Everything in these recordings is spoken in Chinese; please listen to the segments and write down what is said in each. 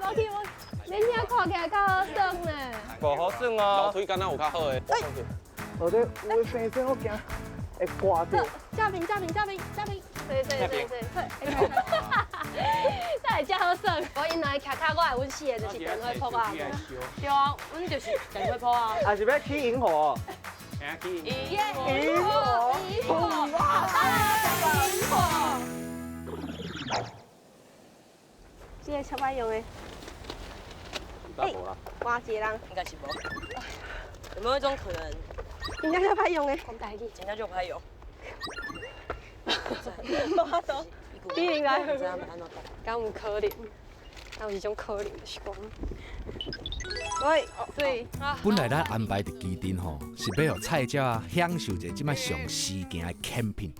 我去我，恁遐看起来较好耍呢。无好耍哦，楼梯敢若有较好的。我这有生生我惊会挂掉。嘉宾，对。这会真好耍。我因来徛卡，我来阮四个就是电话铺啊。对啊，阮就是电话铺啊。还是要去萤火？萤火。这个超歹用的。换一个人，应该是无。有没有一种可能？应该较歹用的。讲台语，人家就拍有。无法度。比应该，这样安怎办？敢有可能？敢有一种可能就是讲，喂，对。本来咱安排伫基镇吼，是要让菜鸟啊享受一即摆上时行的 camping，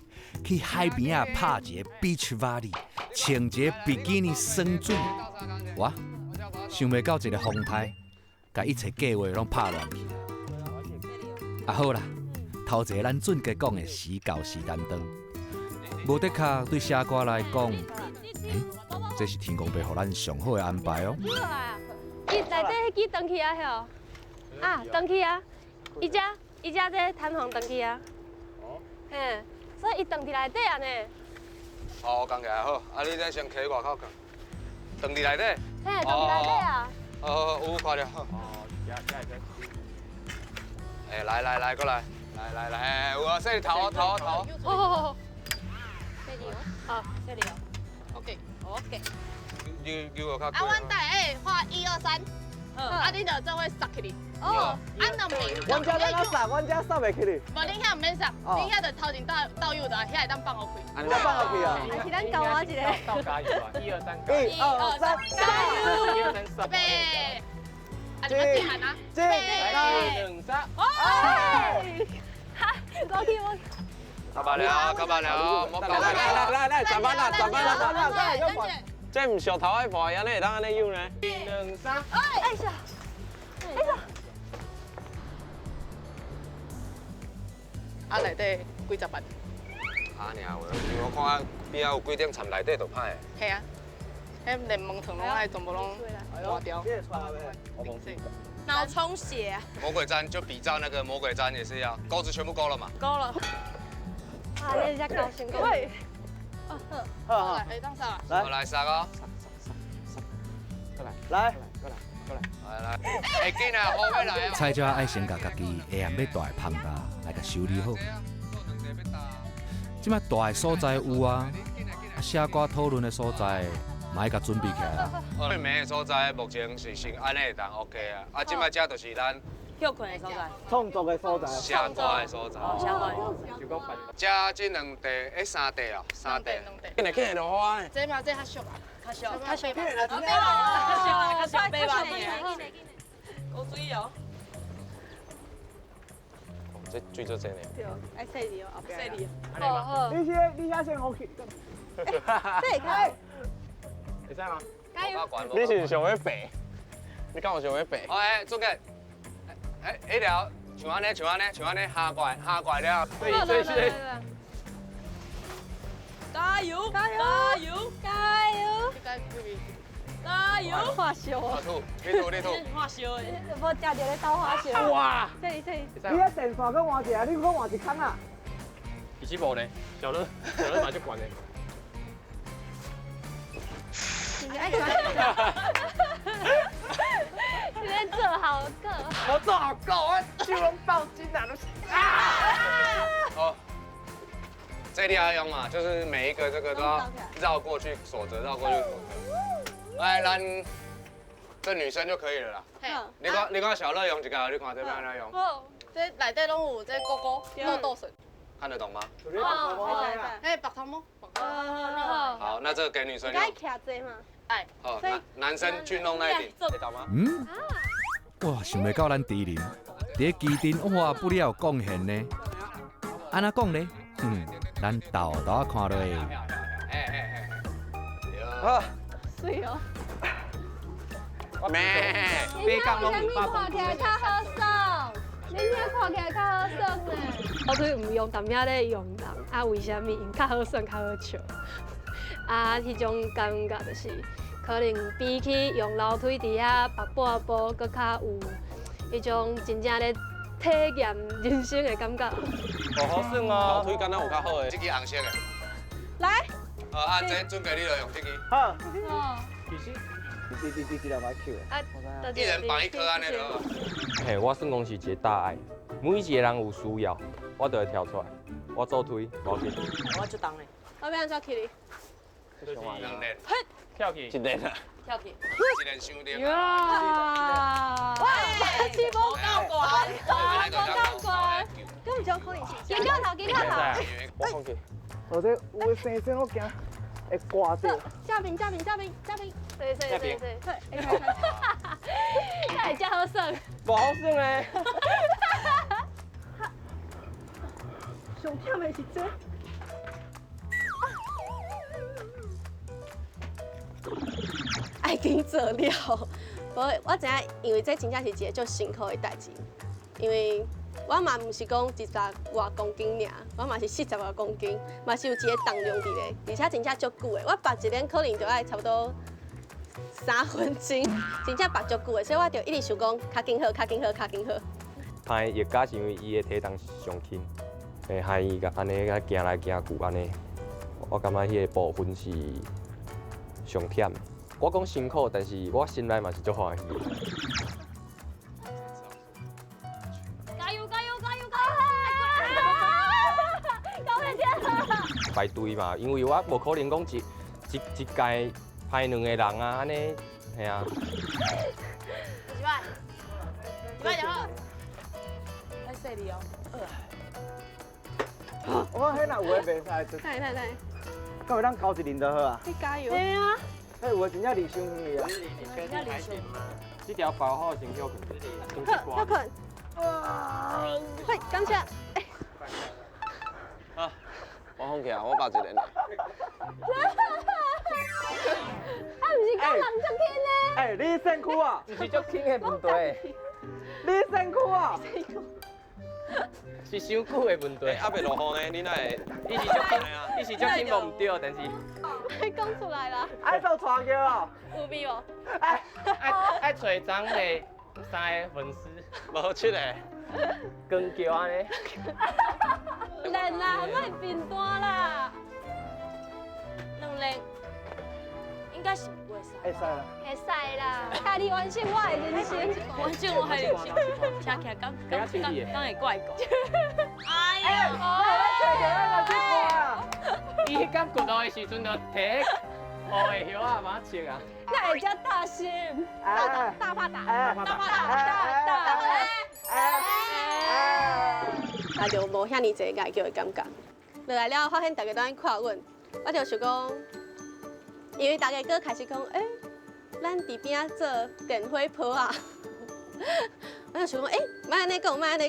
去海边啊拍一个 beach volley， 穿一个比基尼耍水。哇，想袂到一个风台，甲一切计划拢拍乱去。啊好啦，头一个咱准结讲的时到时间长，无的确对写歌来讲，这是天公伯予咱上好的安排哦。伊内底迄支登去啊，吼，啊，登去啊，伊只这弹簧登去啊。哦。嘿，所以伊登伫内底啊呢。哦，讲起来好，啊，你再先摕外口讲，蹲伫内底。嘿，登伫内底啊。有看到。哦，来，过来，来，有啊，这里头。好。这里哦。好，这里哦。OK。你有较啊，阮带画1、2、3，啊，你就做伙撒起哩。哦。按两边。阮遮要撒，阮遮撒袂起哩。无，恁遐唔免撒，恁遐就头前到右的，遐会当放互开。我放落去啊。还是咱教我一个。倒加油啊！1、2、3，加油！1、2、3，加油！ 1、2、3，预备。啊，你们自喊啊。进1、2、3。哎！哈，我去我。干嘛了？莫搞来，十班啦！再有款。这唔上头爱破，安尼会当安尼用呢？1、2、3。哎呀！啊，内底几十万。啊，尔话，因为我看边仔有几点掺内底就歹的。系啊，迄连门窗拢爱全部拢刮掉。脑充血。魔鬼毡就比照那个魔鬼毡也是要，钩子全部勾了嘛？勾了。啊，你只高兴过。好，来，当上了。来撒哦。来，会紧啊，后尾来啊。菜鸟爱先甲家己下暗要大的棚搭来甲修理好。即摆大的所在有啊，写歌讨论的所在，嘛爱甲准备起来啊。最美的所在目前是先安尼会当 OK 啊，啊，即摆遮就是咱休困的所在，创作的所在。写歌的所在。相关。遮即两地，3地哦，3地。紧来落花呢。这嘛这较俗啊，较小，较俗。较小杯吧你。够水哦。这水做这呢。对，爱细哩哦，后壁。细哩。好。你遐先好去。这开。会使吗？加油！你是想要白？你敢有想要白？哎，做个，迄条像安尼下过来了。对。加油！加油！花烧啊！你吐。花烧的。无食着咧倒花烧。哇！这里。你遐电线搁换一下，你搁换一空啊？其实无呢，小乐嘛就管呢。你爱管。今天做好个。我做好够，我手拢爆筋啊，都是啊！哦，这里要用嘛，就是每一个这个都要绕过去锁着，来，咱这女生就可以了啦。你看小乐用一个，你看这边来用。好，这内底拢有这勾勾豆豆笋，看得懂吗？哎，白汤姆。好，那这个给女生用。该徛这嘛。哎。好，男生去弄那一顶，知道吗？哇，想袂到咱迪林伫基镇哇不了贡献呢。安怎讲呢？咱豆豆看落去。好。水哦。咩？你看我相片看起来较好耍，你遐看起来较好耍呢。我对唔用，但遐咧用人，啊为虾米？因较好耍，较好笑。啊，迄种感觉就是可能比起用楼梯伫遐爬半步，搁较有迄种真正咧体验人生的感觉。哦，好爽哦！楼梯敢若有较好的，这支红色的。来，这准备你就用这支。好，哦，其实你两把 Q 的。啊，一人绑一颗安尼就好。嘿，我算讲是一个大爱，每一个人有需要，我都会跳出来，我做推，无紧。我就当嘞，我要安怎起哩？两连，跳起。一连啊，跳起。一连伤连啊。哇！哇，起无够悬，哇，无够悬，根本就可能是见到头，见到头。我放弃。我这有生生我惊会挂掉。嘉宾，对，那会真好耍。无好耍嘞。上忝的是这。爱紧做了，我知影，因为这真正是一个足辛苦的代志，因为我嘛毋是讲10外公斤尔，我嘛是40外公斤，嘛是有一个重量伫咧，而且真正足久的，我拔一连可能就要差不多3分钟，真正拔足久的，所以我就一直想讲较紧好。拍叶家是因为伊的体重上轻，会害伊个安尼个行来行去安尼，我感觉迄个部分是上忝。我讲辛苦，但是我心内嘛是足欢喜。加油！高人天！排队嘛，因为我无可能讲一届排2个人啊，安尼，系啊。几万就好。太犀利哦。我迄若有诶袂使，来，敢有咱交一轮就好啊。你加油！对啊，迄有诶真正离伤远去啊。这条包好先叫ขึ้น，跳困。快，感谢。我放弃啊，我拔一连。啊，毋是讲人足轻呢？哎，你身躯啊，是足轻的问题，你身躯啊。是伤久的问题。还袂落雨呢，你哪会？伊是足轻，伊是足轻无唔对，但是讲出来啦，爱做传叫哦。有味无？爱找张的3个粉丝，无7个。光叫安尼。练啦，莫变单啦。 2连应该是不会使。会使啦。会使啦，带你完成我的人生。完全我还人生，听起来刚会怪怪。哎呀！伊迄间骨头的时阵，就摕乌的叶啊，把它切啊。那会叫大心，大怕打，那就无遐尼济爱叫的感觉。落来了，发现大家都在看阮，我就想讲，因为大家搁开始讲，咱伫边仔做电火泡啊。我就想讲，莫安尼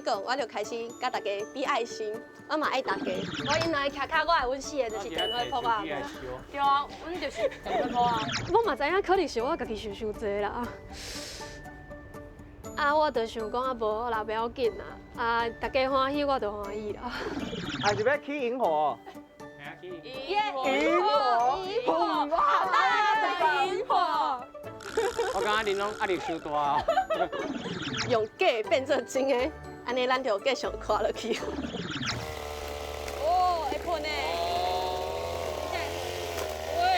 讲，我就开始甲大家比爱心，我嘛爱大家。我因来徛我的阮死的就是电火泡啊。对啊，阮就是电火泡啊。我嘛知影可能是我家己想济啦。啊，我就想讲啊，无啦，不要紧啦。啊，大家欢喜我就欢喜啦。还是要去萤火？萤火，好大的萤火。我感觉恁拢压力伤大哦。用假变做真的，安尼咱就继续看落去。哦，会喷的。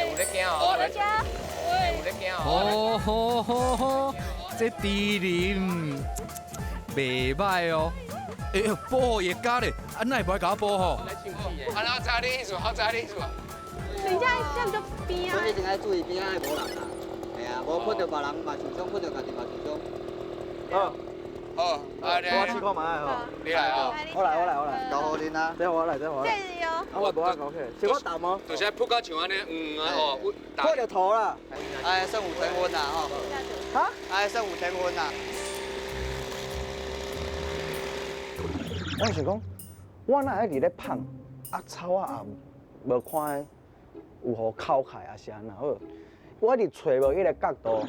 有咧惊哦。我的家。有咧惊哦。好，这猪林袂歹哦。保护叶家咧，哪会不爱甲我保护？啊，我知你意思，我知你意思。人家这样就边啊所以。一定爱注意边仔无人啦，系啊，无碰到别人嘛受伤，碰到家己嘛受伤。好，我试看卖吼。你来啊！我来。交互恁啊。这我来。这里哦。我无爱搞起，是我淡哦。就是扑到像安尼，哦，破着头啦。哎，剩5千分啦吼。哈？哎，剩5千分啦。我想讲，我哪会伫咧捧，啊草啊也无看有互烤开啊是安那好，我一直找无迄个角度。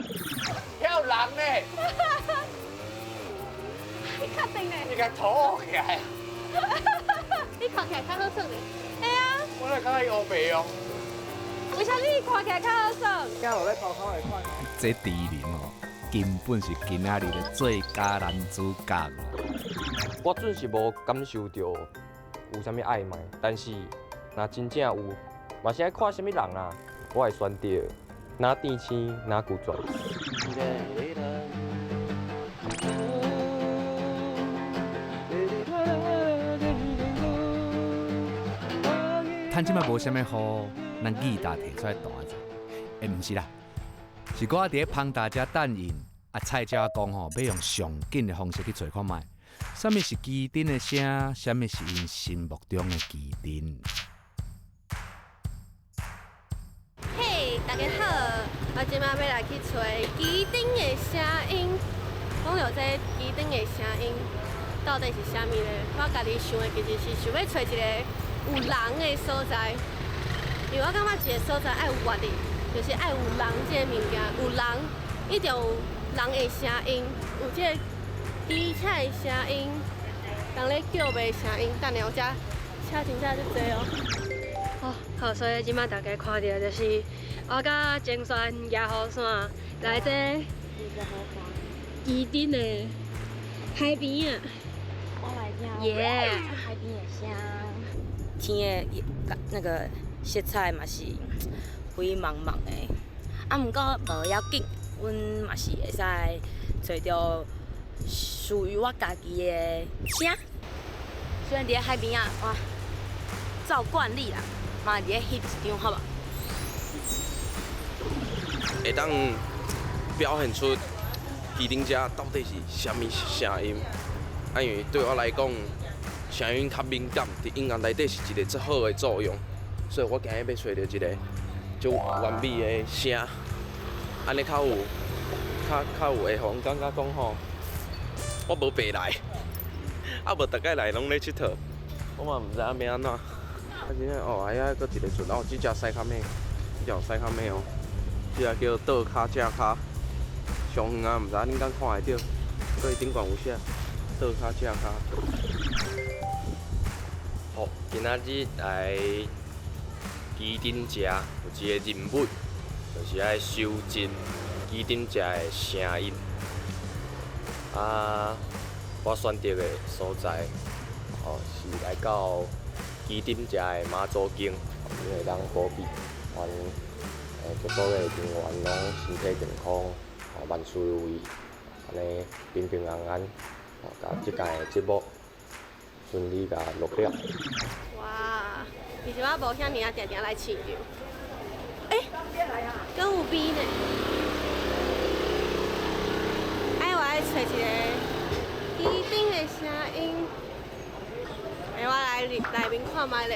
还有人呢！你确定的？你甲拖起来。你看起来较好耍的。我来看伊乌白哦。为啥你看起来较好耍？今日咧头考会快。这智霖哦，根本是今仔日的最佳男主角。我准是无感受到有啥物暧昧，但是若真正有，嘛是爱看啥物人啊，我会选择哪甜青哪古装。趁即摆无啥物雨，咱吉他摕出来弹者，毋是啦，是我伫咧帮大家等因。菜鸟讲吼，要用上紧的方式去找看卖，啥物是基丁的声，啥物是因心目中的基丁。嘿，大家好，我今摆要来去找基丁的声音。讲到这基丁的声音，到底是啥物呢？我家己想的其实是想要找一个有人的所在，因为我感觉一个所在爱有活力，就是爱有人这个物件，有人一定有人的声音，有这个比赛的声音，人咧叫卖的声音。等下有只车真正足多哦。好，所以即摆大家看到就是我甲精选野雨伞来这基丁的海边啊。我来听。耶！海边的声。天的那个色彩嘛是灰茫茫的，啊，毋过无要紧，阮嘛是会使找到属于我家己的声。虽然伫咧海边啊，哇，照惯例啦，嘛伫咧翕一张，好无？会当表现出基丁遮到底是啥物声音？啊，因为对我来讲，声音较敏感，伫音乐内底是一个最好的作用，所以我今日要找到一个就完美的声，安尼较有会互人感觉讲吼，我无白来，啊无大概来拢咧佚佗，我嘛毋知影要安怎。啊，真诶哦，哎呀，搁一个船哦，这只西卡尾，这有西卡尾哦，这只叫倒卡正卡，上远啊，毋知恁敢看会到，所以顶悬有写倒卡正卡。好，今仔日来基丁遮有一个任务，就是爱收集基丁遮的声音。啊，我选择的所在，哦，是来到基丁遮的妈祖宫，因为咱保庇，阮足所有的人员拢身体健康，万事如意，安尼平平安安，甲即届的节目顺利甲录了。哇，其实我无遐尔啊，定定来试着。跟有比呢。我爱找一个基丁的声音。我来内面看卖咧。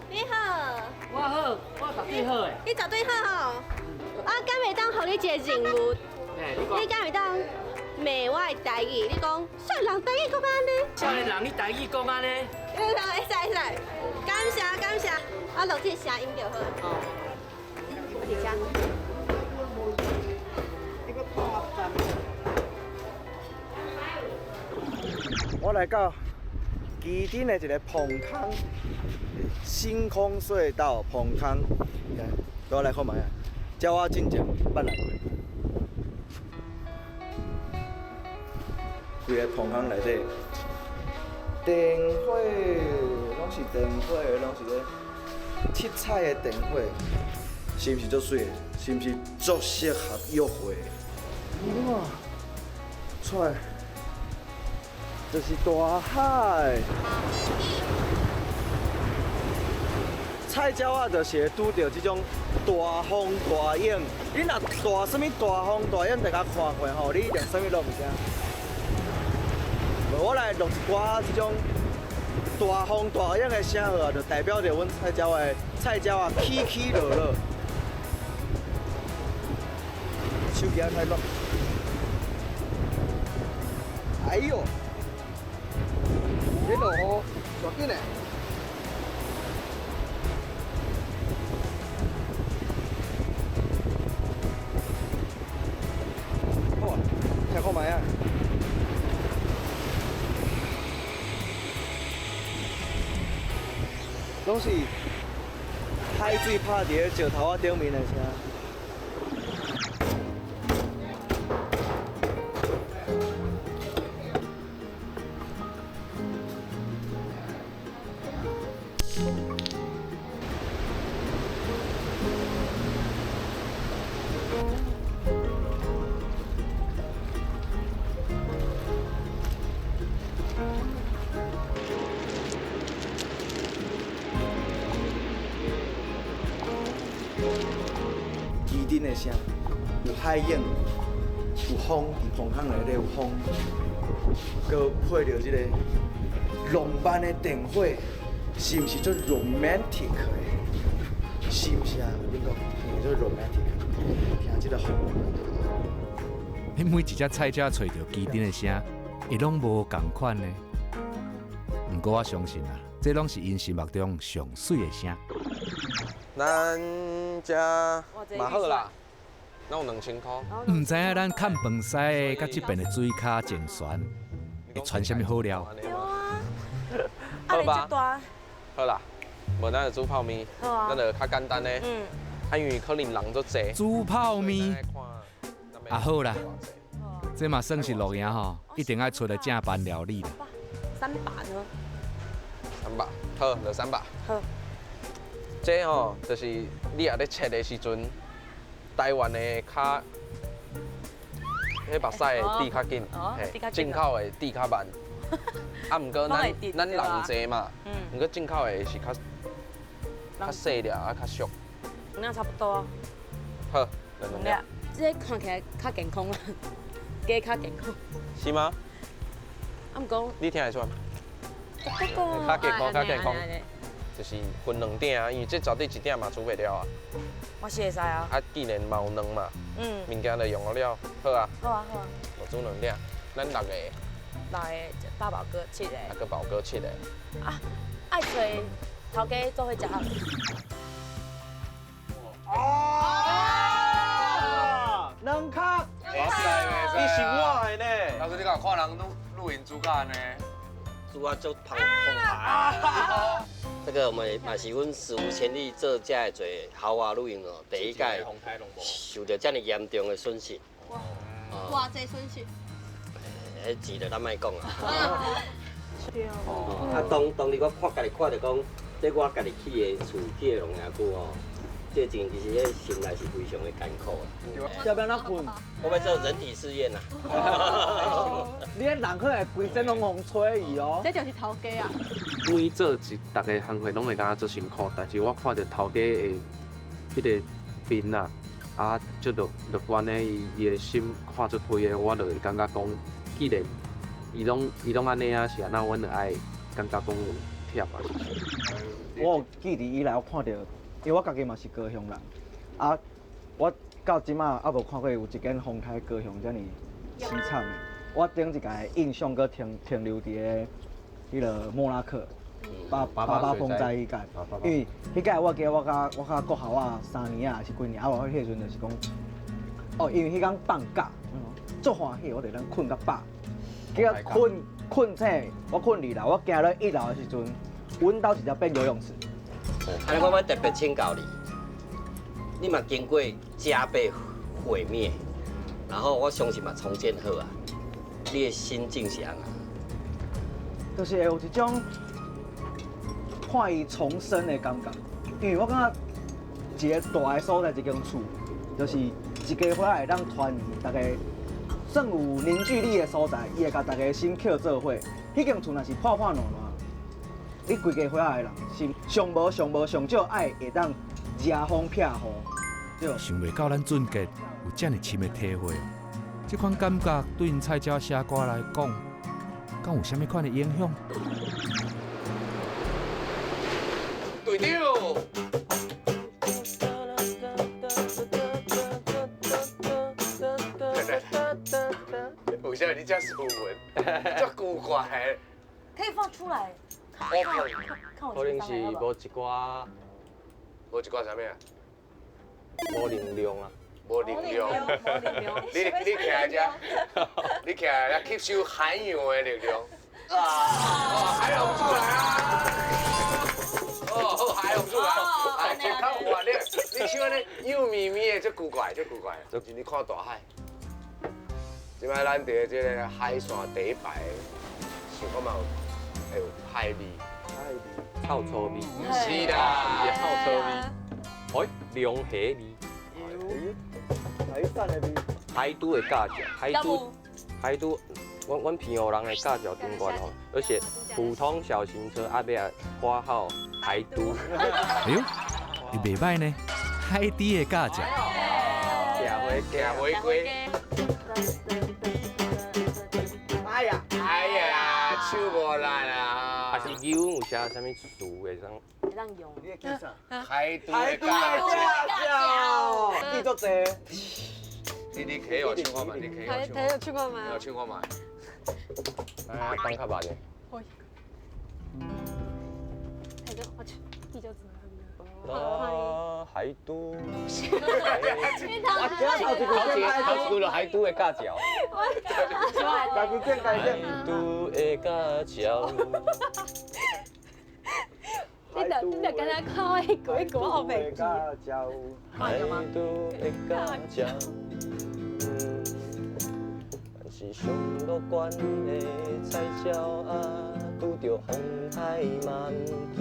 你好。我好，我绝对好诶。你绝对好吼。我敢会当互你一个任务？你敢会当骂我的台语？你讲少年人台语讲安尼？少年人你台语讲安尼？会使。感谢，我录这个声音就好。哦。我伫遮。我来到基丁的一个棚坑，星空隧道棚坑，我来看卖啊，这我真正捌来过。规个棚坑内底，灯火拢是灯火，拢是咧七彩的灯火，是毋是足水的？是毋是足适合约会？哇，出来！就是大海，菜鸟啊，就是会拄到这种大风大影。你若大什么大风大影，大家看过吼，你一定什么都唔惊。我来录一寡这种大风大影的声号，就代表着阮菜鸟啊起起落落。手机太落，哎呦！这落雨大紧嘞！好啊，听看卖啊！拢是海水拍伫石头仔顶面的声。机顶的声，有海燕，有风，伫风巷内底有风，佮配着即个浪漫的电火，是毋是足 romantic 的？是毋是啊？你讲，是足 romantic， 听即个风。你每一只菜只找着机顶的声，伊拢无共款呢。毋过我相信啊，这拢是因心目中上水的声。咱遮嘛好啦，咱有2000块。毋知影咱看饭西的，甲即边的水骹前旋，会传什么好料？有啊，好吧这大，好啦，无咱就煮泡面，好啊咱就较简单的。因为可能人足济。煮泡面啊好啦，这嘛算是录影吼，一定爱出个正版料理啦。 300呢？300，好，就300。好。这吼，就是你也咧切的时阵，台湾的较，迄目屎的滴较紧，嘿，进口的滴较慢。啊，毋过咱人济嘛，毋过进口的是较细粒啊，较俗。那差不多。好，就2粒。这看起来较健康啦，鸡较健康。是吗？啊，毋过你听会出来？较健康，较健康。就是分2鼎啊，因为这绝对1鼎嘛煮袂了啊。我是会使啊。啊，既然嘛有2嘛，物件就用了，好啊。好啊，好啊。我煮2鼎，咱6个。6个，大宝哥7个。啊，个宝哥7个。啊，爱找头家做伙食好。两壳。哇塞，你是我的呢。老师，你敢看人露营煮甲呢？煮啊足澎湃。这个我们嘛是阮史无前例做遮会做豪华露营哦，第一届受到这么严重的损失。偌济损失？迄钱就咱莫讲啊。啊，当日我家己看着讲，这我家己起的厝起的偌尔久哦，这钱其实迄心内是非常的艰苦的。要不要哪困？我要做人体试验呐。你迄人可会规身拢互吹伊哦。这就是头家啊。每做大家行会拢会感觉做辛苦，但是我看到头家的迄个面啊，就乐观的伊的心看出开的，我就会感觉讲，既然伊拢安尼啊，是安那，阮就爱感觉讲有贴啊。我有记伫以来，我看到，因为我家己嘛是高雄人，啊，我到即马还无看过有一间风台高雄遮尔凄惨的。我顶一届印象搁停留伫迄个莫拉克，八风灾迄届，因为迄届我记得我甲国校啊3年啊是几年，啊我迄阵就是讲，哦，因为迄天放假，足欢喜，我伫咱困到饱，结果困醒，我困2楼，我行到1楼的时阵，阮兜直接变游泳池。安尼我要特别请教你，你嘛经过家被毁灭，然后我相信嘛重建好啊，你的心境是安怎？就是会有一种看伊重生的感觉，因为我感觉一个大的所在，一间厝，就是一家伙会当团圆，大家算有凝聚力的所在，伊会甲大家心扣做伙。迄间厝若是破烂，你规家伙的人心上无上少爱会当遮风避雨。对。想袂到咱俊杰有遮尔深的体会，这款感觉对因菜鸟写歌来讲。敢有啥物款的影响？对调。有啥你遮斯文，遮古怪的。可以放出来。看可能是无一寡，无一寡啥物啊？无能量啊。无能量。你徛在遮，你徛来吸收海洋的力量。哦，海洋出来啊！哦。较有啊，你像安尼幼咪咪的，足古怪，足古怪。就是你看大海，即摆咱伫即个海线第一排，想看嘛会有海味，臭臭味，不是啦，臭臭味，龙虾味，海产的味，海都的架脚，海都，阮平湖人的架脚顶悬吼，而且普通小型车阿尾啊花号海都。哎呦，你袂歹呢，海底的架脚。行回归。哎呀，手无力啊！还是牛有写啥物词会当？会当用。你叫啥？海都海都的架脚，记作者。你可以有唱看嘛？你可以有去过吗？有唱看嘛？哎，放较慢的。我去，地就只能。海都。好几个海都的架脚。改变。海都的架脚。你就跟他看我一句一句我袂记。海都的架脚。是上乐观的菜鸟啊，拄着风海嘛毋惊。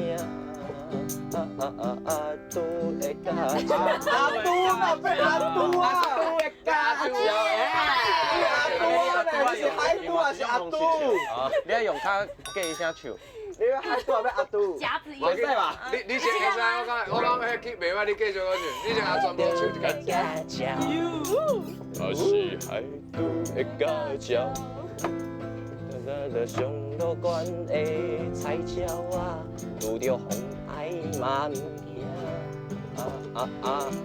都的架脚。阿都嘛变阿都啊！的架脚，阿都是海都还是阿都？你要用较假一声唱。你要海都还是阿都？夹子音。袂使吧？你先会使，我讲迄去袂歹，你继续讲唱，你先拿全部唱一个。架脚，我是海都的架脚。上乐观的菜鸟啊，拄着风海嘛毋惊。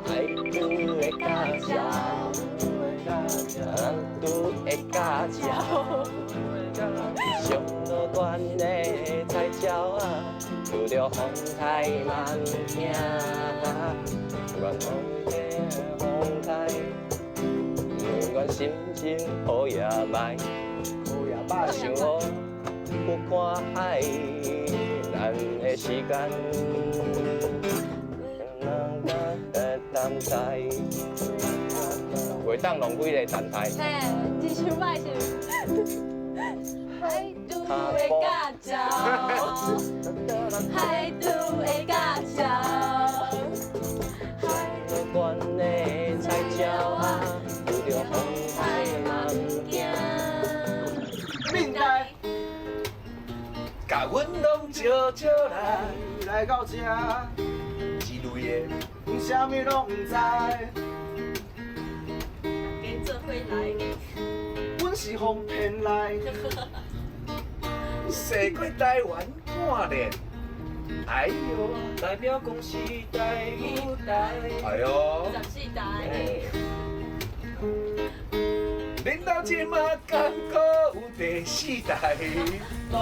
海都的架脚，海都的架脚。上乐观的菜鸟啊，拄着风海嘛毋惊。愿风的风台，愿心情好也歹。想我不看海，咱的时间等待，袂当浪费个等待。嘿，继续摆是。海都的架脚，海都的架脚，乐观的菜鸟啊，拄着风海嘛毋惊。命代，甲阮拢招来到这，一类的，啥物拢毋知。跟做伙来。阮是风骗来，驶过台湾看练。哎呦，代表讲时代舞台。哎呦14代。恁到即马敢搁有第4代？无。